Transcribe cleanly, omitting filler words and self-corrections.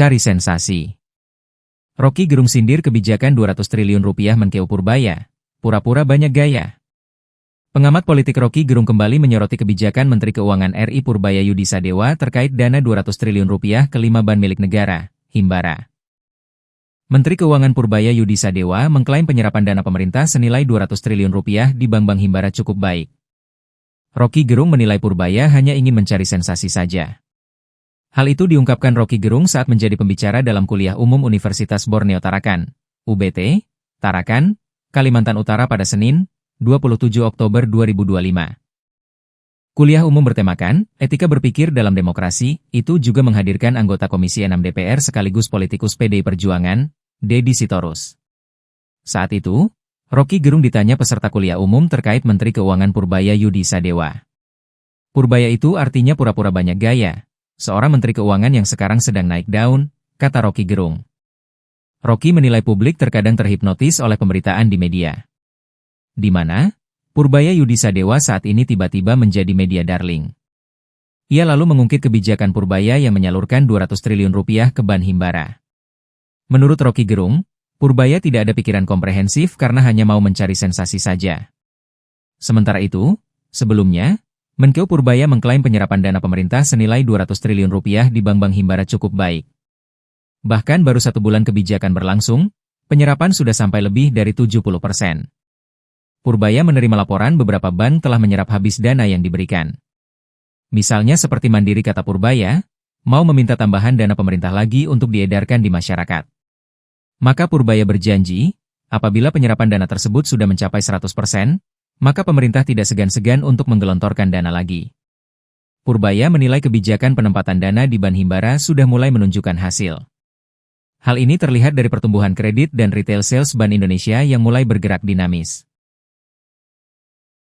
Cari sensasi. Rocky Gerung sindir kebijakan 200 triliun rupiah Menkeu Purbaya. Pura-pura banyak gaya. Pengamat politik Rocky Gerung kembali menyoroti kebijakan Menteri Keuangan RI Purbaya Yudi Sadewa terkait dana 200 triliun rupiah ke 5 ban milik negara, Himbara. Menteri Keuangan Purbaya Yudi Sadewa mengklaim penyerapan dana pemerintah senilai 200 triliun rupiah di bank-bank Himbara cukup baik. Rocky Gerung menilai Purbaya hanya ingin mencari sensasi saja. Hal itu diungkapkan Rocky Gerung saat menjadi pembicara dalam kuliah umum Universitas Borneo Tarakan, UBT, Tarakan, Kalimantan Utara pada Senin, 27 Oktober 2025. Kuliah umum bertemakan, Etika Berpikir dalam Demokrasi, itu juga menghadirkan anggota Komisi 6 DPR sekaligus politikus PDI Perjuangan, Deddy Sitorus. Saat itu, Rocky Gerung ditanya peserta kuliah umum terkait Menteri Keuangan Purbaya Yudi Sadewa. Purbaya itu artinya pura-pura banyak gaya. Seorang Menteri Keuangan yang sekarang sedang naik daun, kata Rocky Gerung. Rocky menilai publik terkadang terhipnotis oleh pemberitaan di media. Di mana, Purbaya Yudi Sadewa saat ini tiba-tiba menjadi media darling. Ia lalu mengungkit kebijakan Purbaya yang menyalurkan 200 triliun rupiah ke ban Himbara. Menurut Rocky Gerung, Purbaya tidak ada pikiran komprehensif karena hanya mau mencari sensasi saja. Sementara itu, sebelumnya, Menkeu Purbaya mengklaim penyerapan dana pemerintah senilai 200 triliun rupiah di bank-bank Himbara cukup baik. Bahkan baru 1 bulan kebijakan berlangsung, penyerapan sudah sampai lebih dari 70%. Purbaya menerima laporan beberapa bank telah menyerap habis dana yang diberikan. Misalnya seperti Mandiri, kata Purbaya, mau meminta tambahan dana pemerintah lagi untuk diedarkan di masyarakat. Maka Purbaya berjanji, apabila penyerapan dana tersebut sudah mencapai 100%, maka pemerintah tidak segan-segan untuk menggelontorkan dana lagi. Purbaya menilai kebijakan penempatan dana di ban Himbara sudah mulai menunjukkan hasil. Hal ini terlihat dari pertumbuhan kredit dan retail sales Bank Indonesia yang mulai bergerak dinamis.